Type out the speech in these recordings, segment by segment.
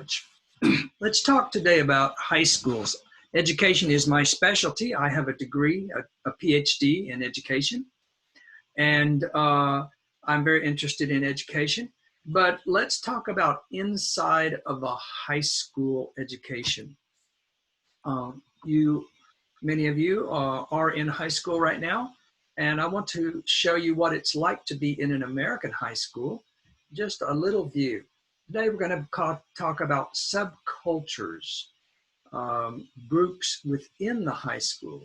college. Let's talk today about high schools. Education is my specialty. I have a degree, a PhD in education, and I'm very interested in education. But let's talk about inside of a high school education. Many of you are in high school right now, and I want to show you what it's like to be in an American high school. Just a little view. Today we're going to talk about subcultures, groups within the high school.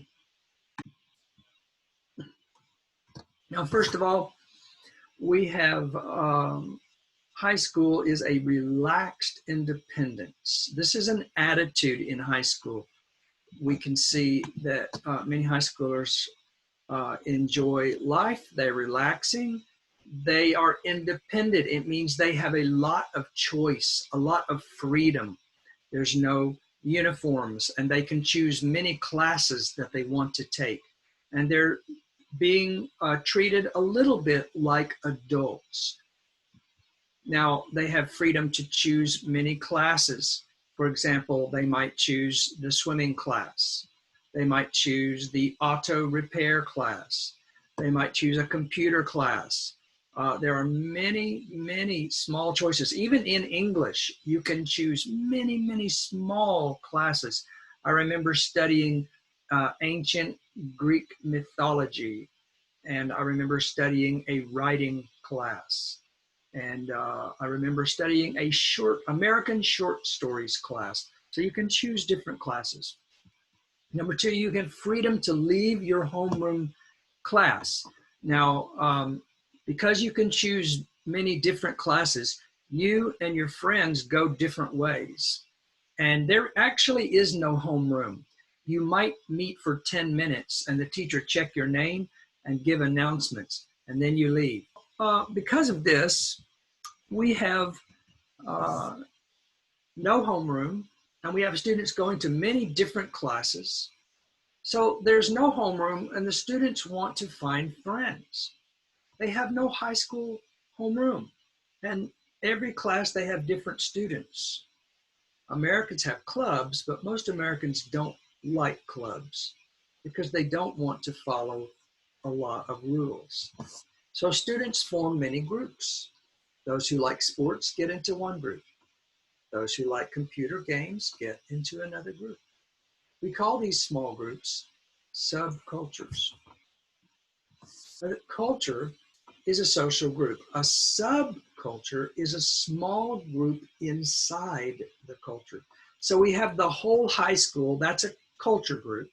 Now, first of all, we have high school is a relaxed independence. This is an attitude in high school. We can see that many high schoolers enjoy life. They're relaxing. They are independent. It means they have a lot of choice, a lot of freedom. There's no uniforms, and they can choose many classes that they want to take. And they're being treated a little bit like adults. Now, they have freedom to choose many classes. For example, they might choose the swimming class. They might choose the auto repair class. They might choose a computer class. There are many, many small choices. Even in English, you can choose many, many small classes. I remember studying ancient Greek mythology, and I remember studying a writing class. And I remember studying a American short stories class. So you can choose different classes. Number two, you get freedom to leave your homeroom class. Now, because you can choose many different classes, you and your friends go different ways. And there actually is no homeroom. You might meet for 10 minutes and the teacher check your name and give announcements, and then you leave. Because of this, we have no homeroom, and we have students going to many different classes. So there's no homeroom, and the students want to find friends. They have no high school homeroom, and every class they have different students. Americans have clubs, but most Americans don't like clubs because they don't want to follow a lot of rules. So students form many groups. Those who like sports get into one group. Those who like computer games get into another group. We call these small groups subcultures. A culture is a social group. A subculture is a small group inside the culture. So we have the whole high school, that's a culture group.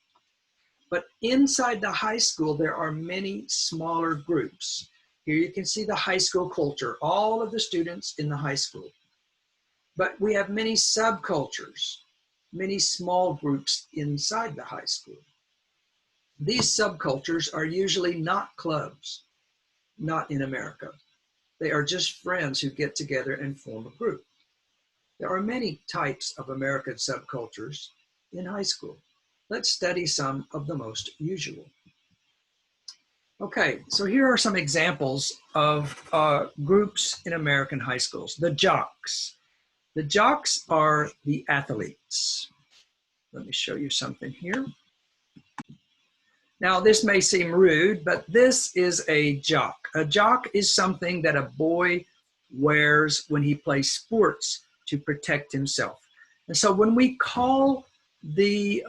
But inside the high school, there are many smaller groups. Here you can see the high school culture, all of the students in the high school. But we have many subcultures, many small groups inside the high school. These subcultures are usually not clubs, not in America. They are just friends who get together and form a group. There are many types of American subcultures in high school. Let's study some of the most usual. Okay, so here are some examples of groups in American high schools. The jocks. The jocks are the athletes. Let me show you something here. Now, this may seem rude, but this is a jock. A jock is something that a boy wears when he plays sports to protect himself. And so when we call the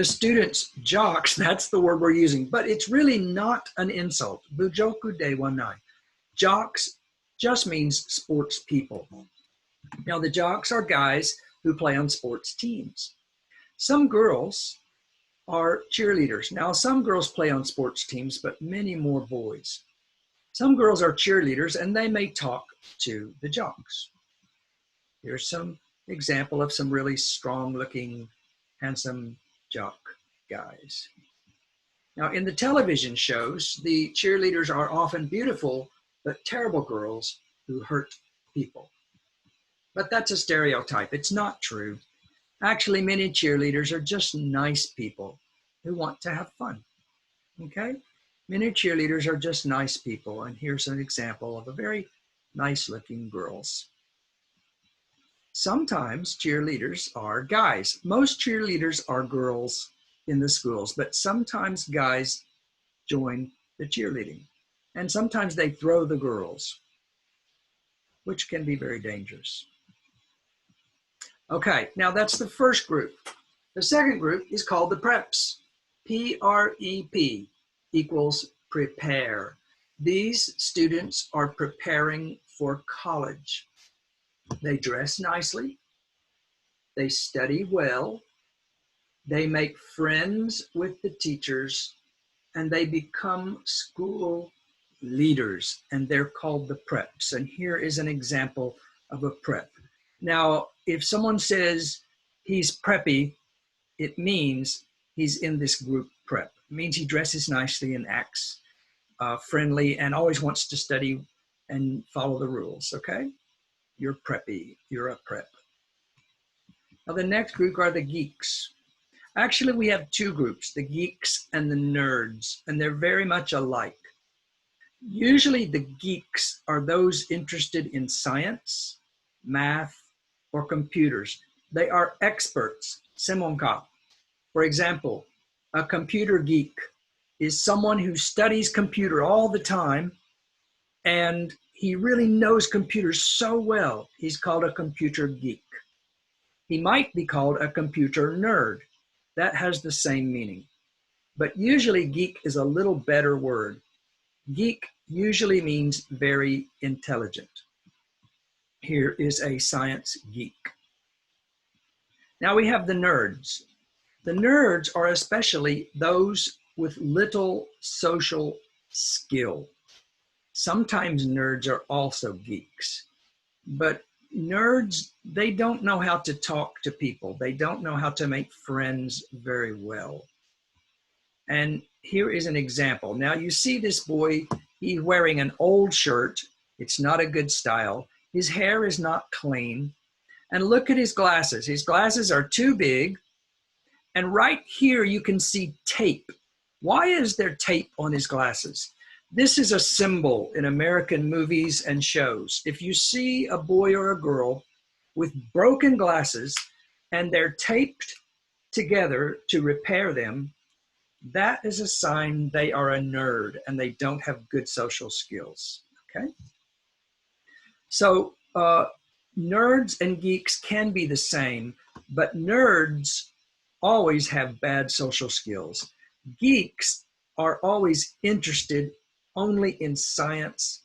students jocks, that's the word we're using, but it's really not an insult. Bujoku de wanai. Jocks just means sports people. Now, the jocks are guys who play on sports teams. Some girls are cheerleaders. Now, some girls play on sports teams, but many more boys. Some girls are cheerleaders, and they may talk to the jocks. Here's some example of some really strong-looking, handsome jock guys. Now, in the television shows, the cheerleaders are often beautiful, but terrible girls who hurt people. But that's a stereotype. It's not true. Actually, many cheerleaders are just nice people who want to have fun, okay? Many cheerleaders are just nice people, and here's an example of a very nice-looking girls. Sometimes cheerleaders are guys. Most cheerleaders are girls in the schools, but sometimes guys join the cheerleading. And sometimes they throw the girls, which can be very dangerous. Okay, now that's the first group. The second group is called the preps. P-R-E-P equals prepare. These students are preparing for college. They dress nicely, they study well, they make friends with the teachers, and they become school leaders, and they're called the preps. And here is an example of a prep. Now, if someone says he's preppy, it means he's in this group prep. It means he dresses nicely and acts friendly and always wants to study and follow the rules, okay? You're preppy, you're a prep. Now the next group are the geeks. Actually, we have two groups, the geeks and the nerds, and they're very much alike. Usually the geeks are those interested in science, math, or computers. They are experts, semonka. For example, a computer geek is someone who studies computer all the time, and he really knows computers so well. He's called a computer geek. He might be called a computer nerd. That has the same meaning. But usually geek is a little better word. Geek usually means very intelligent. Here is a science geek. Now we have the nerds. The nerds are especially those with little social skill. Sometimes nerds are also geeks, but nerds, they don't know how to talk to people. They don't know how to make friends very well. And here is an example. Now you see this boy, he's wearing an old shirt. It's not a good style. His hair is not clean. And look at his glasses. His glasses are too big. And right here you can see tape. Why is there tape on his glasses? This is a symbol in American movies and shows. If you see a boy or a girl with broken glasses and they're taped together to repair them, that is a sign they are a nerd and they don't have good social skills, okay? So nerds and geeks can be the same, but nerds always have bad social skills. Geeks are always interested only in science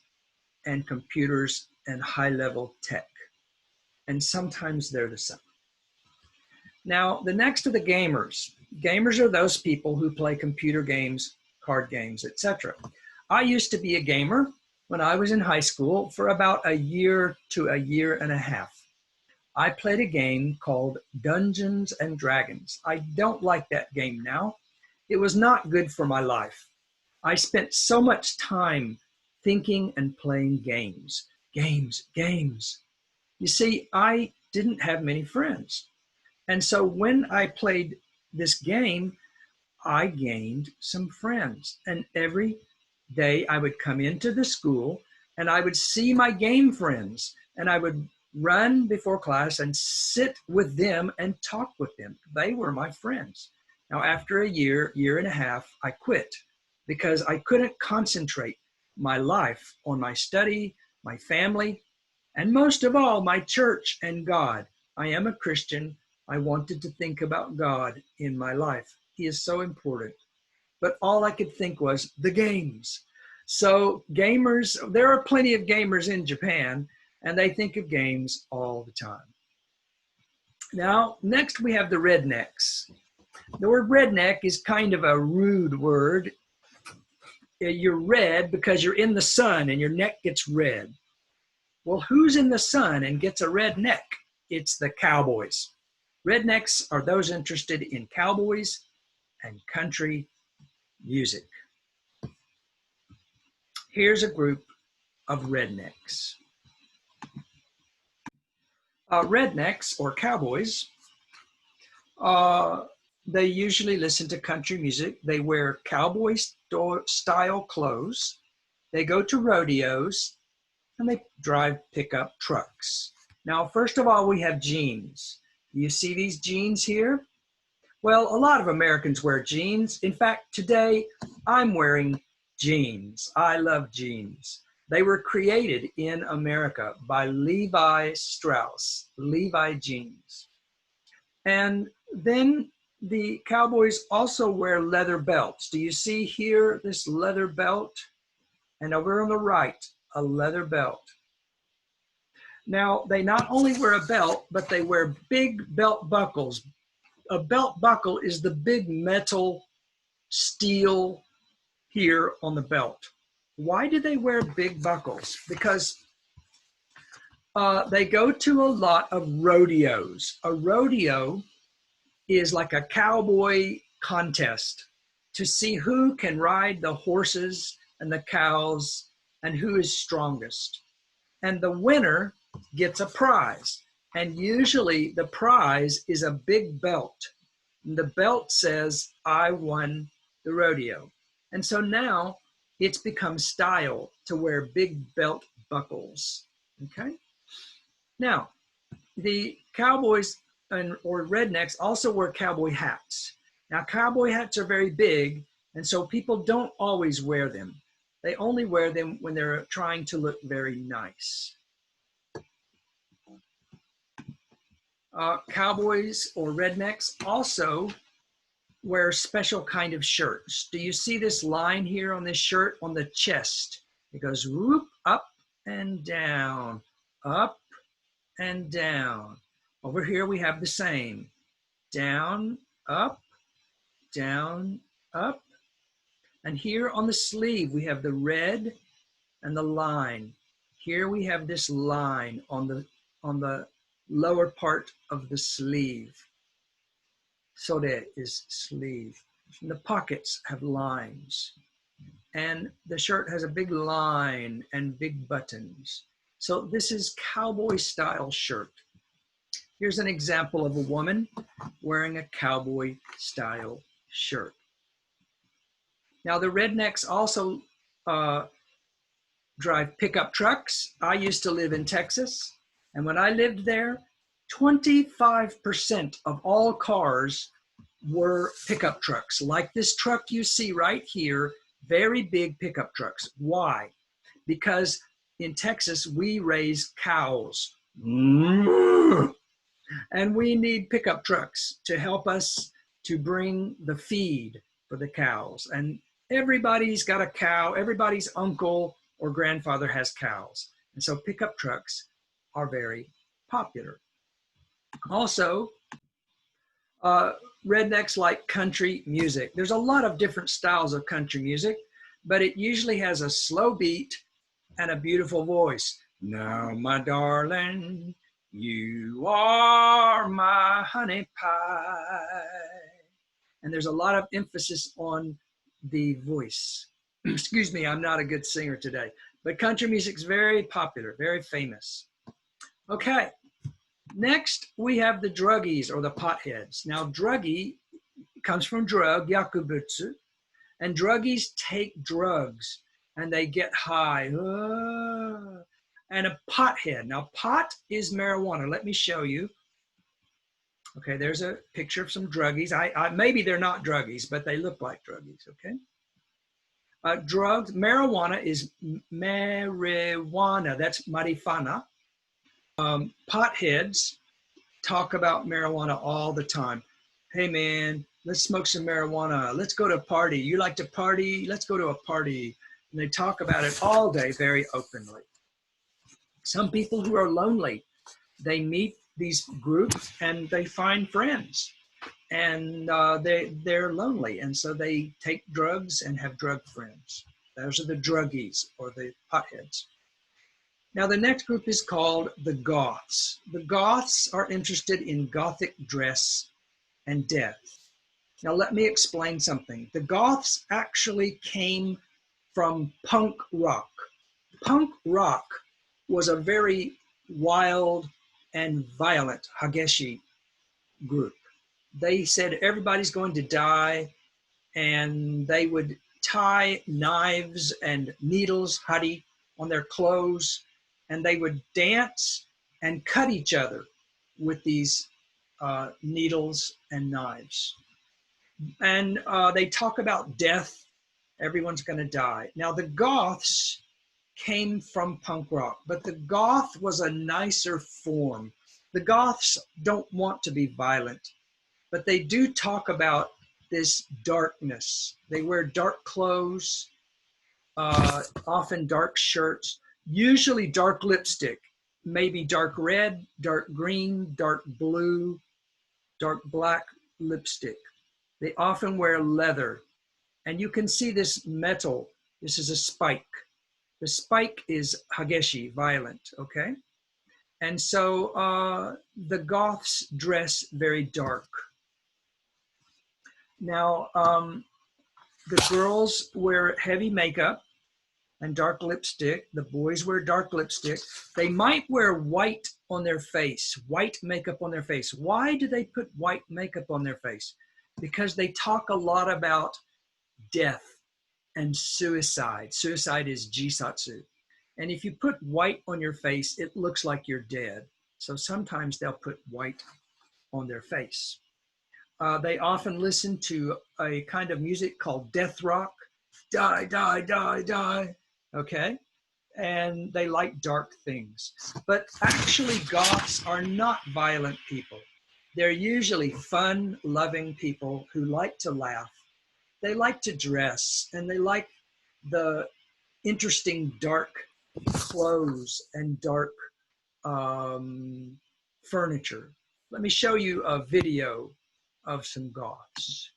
and computers and high-level tech. And sometimes they're the same. Now, the next are the gamers. Gamers are those people who play computer games, card games, etc. I used to be a gamer when I was in high school for about a year to a year and a half. I played a game called Dungeons and Dragons. I don't like that game now. It was not good for my life. I spent so much time thinking and playing games. Games. You see, I didn't have many friends. And so when I played this game, I gained some friends. And every day I would come into the school and I would see my game friends and I would run before class and sit with them and talk with them. They were my friends. Now, after a year, year and a half, I quit because I couldn't concentrate my life on my study, my family, and most of all, my church and God. I am a Christian. I wanted to think about God in my life. He is so important. But all I could think was the games. So gamers, there are plenty of gamers in Japan, and they think of games all the time. Now, next we have the rednecks. The word redneck is kind of a rude word. You're red because you're in the sun and your neck gets red. Well, who's in the sun and gets a red neck? It's the cowboys. Rednecks are those interested in cowboys and country music. Here's a group of rednecks. Rednecks or cowboys, they usually listen to country music. They wear cowboy style clothes. They go to rodeos and they drive pickup trucks. Now, first of all, we have jeans. You see these jeans here? Well, a lot of Americans wear jeans. In fact, today I'm wearing jeans. I love jeans. They were created in America by Levi Strauss, Levi jeans. And then the cowboys also wear leather belts. Do you see here this leather belt? And over on the right, a leather belt. Now, they not only wear a belt, but they wear big belt buckles. A belt buckle is the big metal steel here on the belt. Why do they wear big buckles? Because they go to a lot of rodeos. A rodeo is like a cowboy contest to see who can ride the horses and the cows and who is strongest. And the winner gets a prize. And usually the prize is a big belt. And the belt says, I won the rodeo. And so now it's become style to wear big belt buckles. Okay. Now, the cowboys or rednecks also wear cowboy hats. Now, cowboy hats are very big, and so people don't always wear them. They only wear them when they're trying to look very nice. Cowboys or rednecks also wear special kind of shirts. Do you see this line here on this shirt on the chest? It goes whoop, up and down, up and down. Over here we have the same. Down, up, down, up. And here on the sleeve we have the red and the line. Here we have this line on the lower part of the sleeve. Sore is sleeve. And the pockets have lines. And the shirt has a big line and big buttons. So this is cowboy style shirt. Here's an example of a woman wearing a cowboy style shirt. Now the rednecks also drive pickup trucks. I used to live in Texas, and when I lived there, 25% of all cars were pickup trucks, like this truck you see right here, very big pickup trucks. Why? Because in Texas, we raise cows. And we need pickup trucks to help us to bring the feed for the cows. And everybody's got a cow, everybody's uncle or grandfather has cows. And so pickup trucks are very popular. Also, rednecks like country music. There's a lot of different styles of country music, but it usually has a slow beat and a beautiful voice. Now, my darling, you are my honey pie. And there's a lot of emphasis on the voice. Excuse me, I'm not a good singer today, but country music's very popular, very famous. Okay, next we have the druggies or the potheads. Now, druggie comes from drug, yakubutsu, and druggies take drugs and they get high. And a pothead. Now, pot is marijuana. Let me show you. Okay, there's a picture of some druggies. Maybe they're not druggies, but they look like druggies, okay? Drugs, marijuana is marijuana. That's marifana. Potheads talk about marijuana all the time. Hey, man, let's smoke some marijuana. Let's go to a party. You like to party? Let's go to a party. And they talk about it all day very openly. Some people who are lonely, they meet these groups and they find friends, and they're lonely, and so they take drugs and have drug friends. Those are the druggies or the potheads. Now the next group is called the goths. The goths are interested in gothic dress and death. Now let me explain something. The goths actually came from punk rock. Punk rock was a very wild and violent Hageshi group. They said everybody's going to die, and they would tie knives and needles, hari, on their clothes, and they would dance and cut each other with these needles and knives. And they talk about death. Everyone's going to die. Now, the Goths came from punk rock, but the Goth was a nicer form. The Goths don't want to be violent, but they do talk about this darkness. They wear dark clothes, often dark shirts, usually dark lipstick, maybe dark red, dark green, dark blue, dark black lipstick. They often wear leather. And you can see this metal. This is a spike. The spike is hageshi, violent, okay? And so the Goths dress very dark. Now, the girls wear heavy makeup and dark lipstick. The boys wear dark lipstick. They might wear white on their face, white makeup on their face. Why do they put white makeup on their face? Because they talk a lot about death and suicide. Suicide is jisatsu. And if you put white on your face, it looks like you're dead. So sometimes they'll put white on their face. They often listen to a kind of music called death rock. Die, die, die, die. Okay? And they like dark things. But actually, Goths are not violent people. They're usually fun, loving people who like to laugh. They like to dress, and they like the interesting dark clothes and dark furniture. Let me show you a video of some Goths.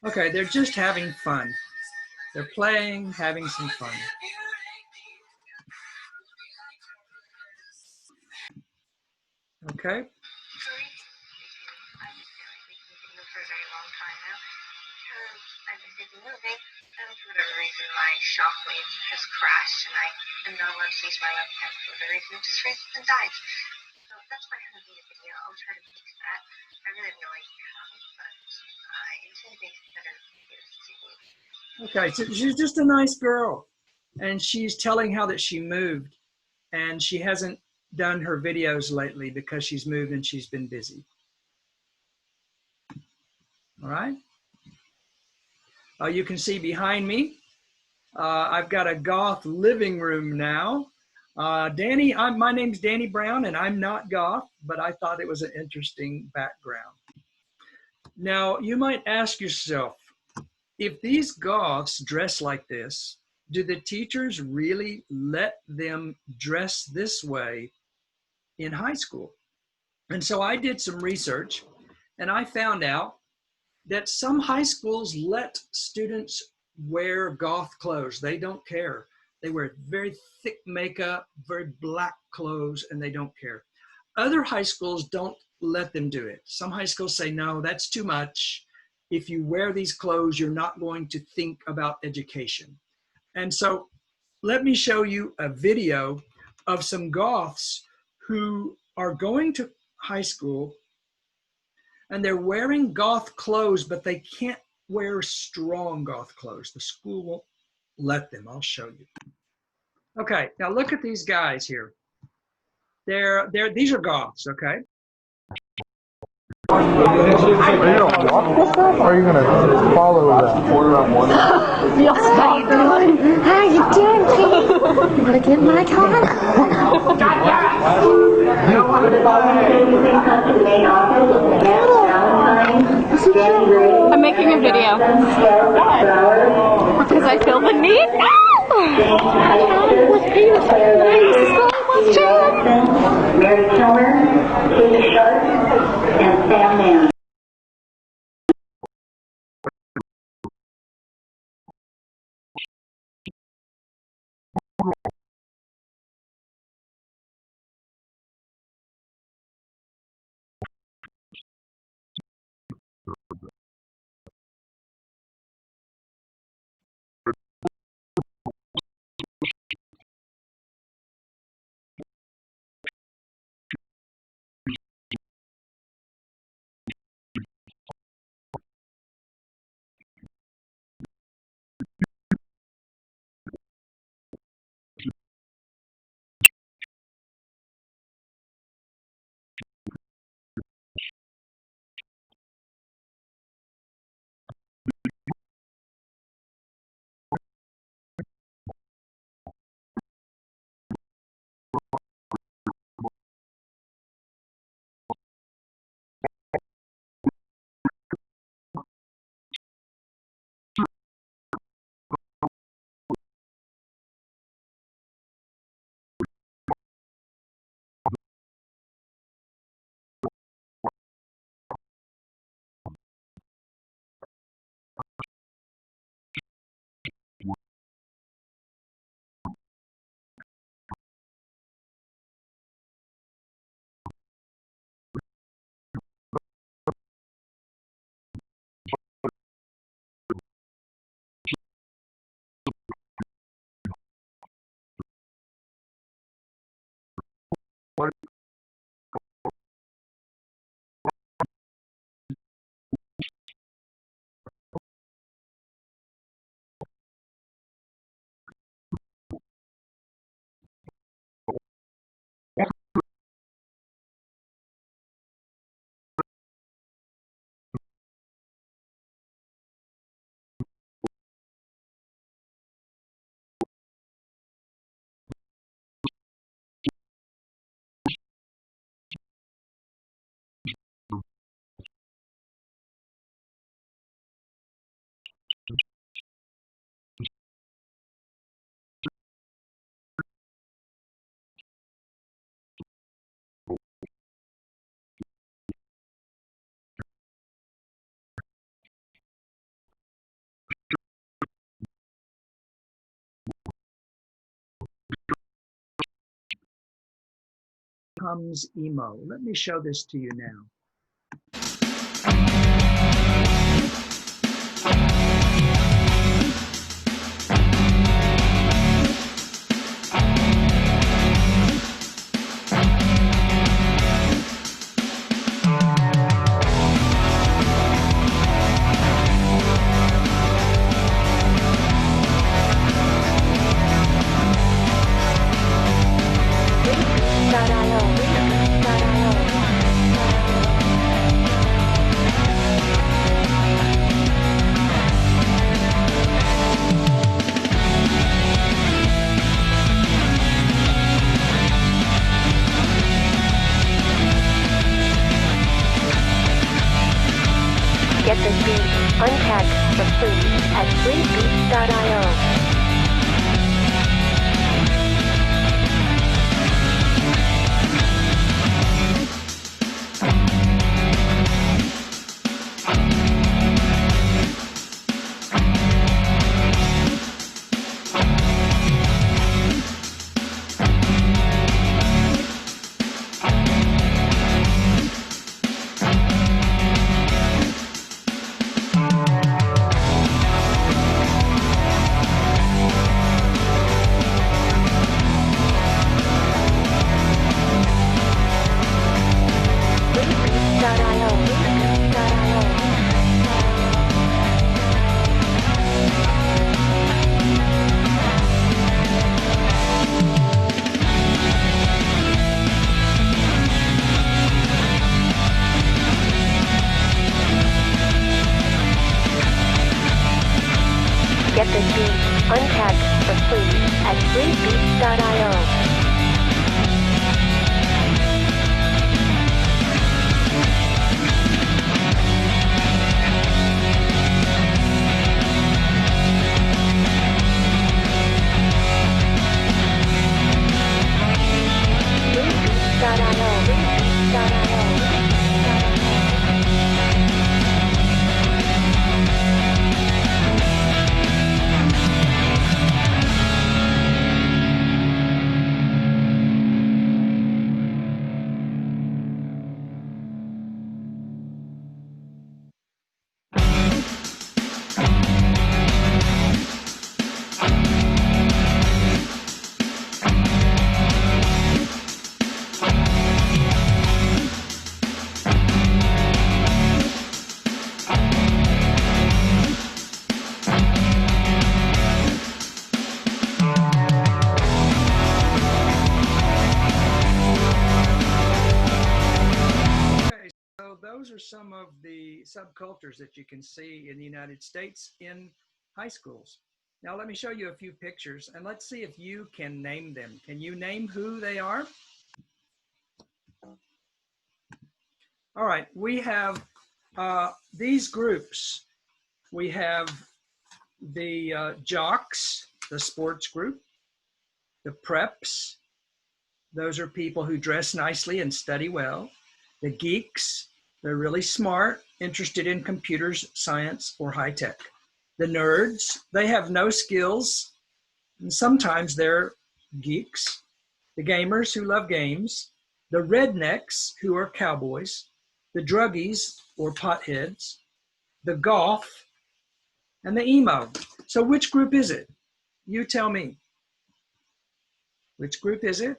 Okay, they're just having fun. They're playing, having some fun. Okay. For whatever reason, my shockwave has crashed, and I am not allowed to use my left hand for whatever reason. It just freezes and dies. So that's why I haven't made a video. I'll try to fix that. I really have no idea how, but I intend to make better videos soon. Okay, so she's just a nice girl, and she's telling how that she moved, and she hasn't done her videos lately because she's moved and she's been busy. All right. You can see behind me, I've got a Goth living room now. Danny, my name's Danny Brown, and I'm not Goth, but I thought it was an interesting background. Now, you might ask yourself, if these Goths dress like this, do the teachers really let them dress this way in high school? And so I did some research, and I found out that some high schools let students wear Goth clothes. They don't care. They wear very thick makeup, very black clothes, and they don't care. Other high schools don't let them do it. Some high schools say, no, that's too much. If you wear these clothes, you're not going to think about education. And so let me show you a video of some Goths who are going to high school, and they're wearing Goth clothes, but they can't wear strong Goth clothes. The school won't let them. I'll show you. Okay, now look at these guys here. These are Goths, okay? Are you gonna walk with them, or are you gonna follow them? Yes, how you doing? How you doing? You wanna get in my car? I'm making a video. Because I feel the need. Mary Kilmer, Katie Sharp, and Sam Mann. What comes emo? Let me show this to you now. Get the beat untagged for free at freebeats.io. Get the beat untagged for free at freebeats.io. Okay, so those are some of the subcultures that you can see in the United States in high schools. Now let me show you a few pictures and let's see if you can name them. Can you name who they are? All right, we have these groups. We have the jocks, the sports group, the preps. Those are people who dress nicely and study well. The geeks, they're really smart, interested in computers, science, or high tech. The nerds, they have no skills, and sometimes they're geeks. The gamers who love games. The rednecks who are cowboys. The druggies or potheads. The goth, and the emo. So which group is it? You tell me. Which group is it?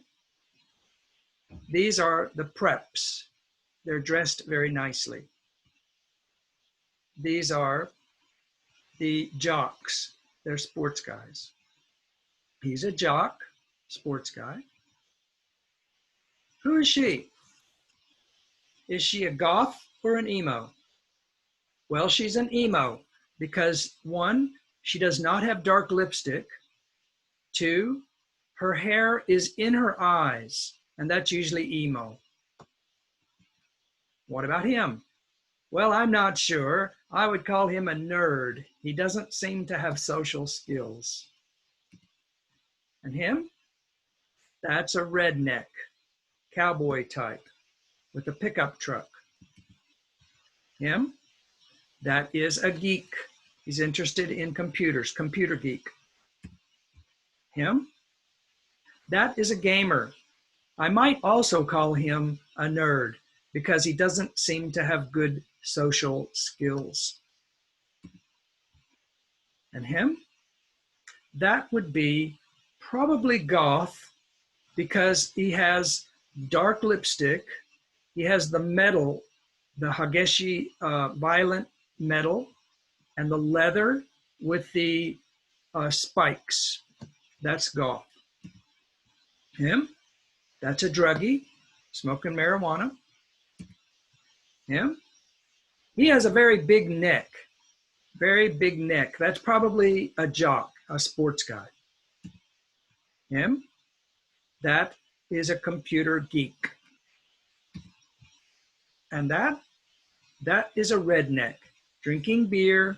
These are the preps. They're dressed very nicely. These are the jocks. They're sports guys. He's a jock, sports guy. Who is she? Is she a goth or an emo? Well, she's an emo because one, she does not have dark lipstick. Two, her hair is in her eyes, and that's usually emo. What about him? Well, I'm not sure. I would call him a nerd. He doesn't seem to have social skills. And him? That's a redneck, cowboy type with a pickup truck. Him? That is a geek. He's interested in computers, computer geek. Him? That is a gamer. I might also call him a nerd because he doesn't seem to have good social skills. And him? That would be probably goth because he has dark lipstick. He has the metal, the Hageshi violent metal, and the leather with the spikes. That's goth. Him? That's a druggie, smoking marijuana. Him? He has a very big neck. Very big neck. That's probably a jock, a sports guy. Him? That is a computer geek. And that is a redneck, drinking beer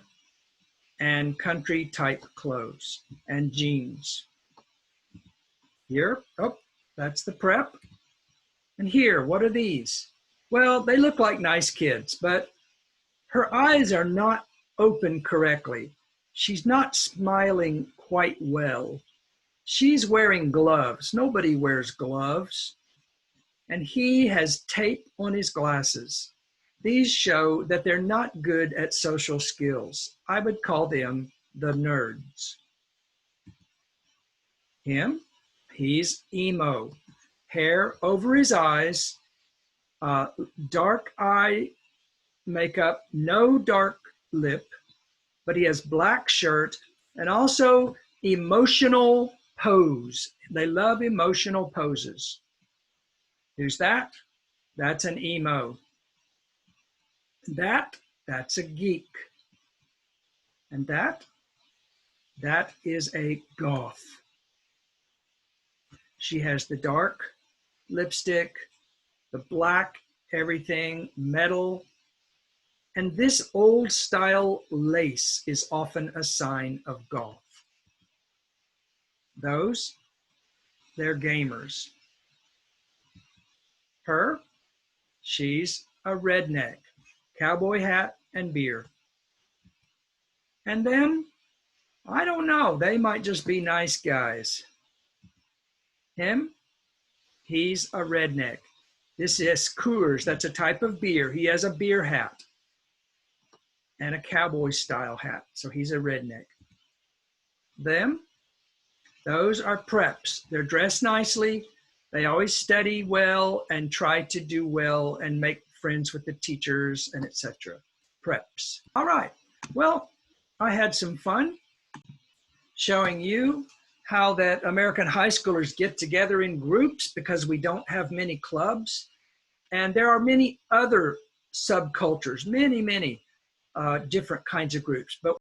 and country type clothes and jeans. Here, oh, that's the prep. And here, what are these? Well, they look like nice kids, but her eyes are not open correctly. She's not smiling quite well. She's wearing gloves. Nobody wears gloves. And he has tape on his glasses. These show that they're not good at social skills. I would call them the nerds. Him, he's emo. Hair over his eyes, dark eye makeup, no dark lip, but he has black shirt and also emotional pose. They love emotional poses. Who's that? That's an emo. That's a geek. And that is a goth. She has the dark lipstick, the black everything, metal. And this old style lace is often a sign of goth. Those, they're gamers. Her, she's a redneck, cowboy hat and beer. And then, I don't know, they might just be nice guys. Him, he's a redneck. This is Coors, that's a type of beer. He has a beer hat and a cowboy style hat, so he's a redneck. Them, those are preps. They're dressed nicely. They always study well and try to do well and make friends with the teachers and etc. Preps. All right. Well, I had some fun showing you how that American high schoolers get together in groups because we don't have many clubs. And there are many other subcultures, many different kinds of groups. But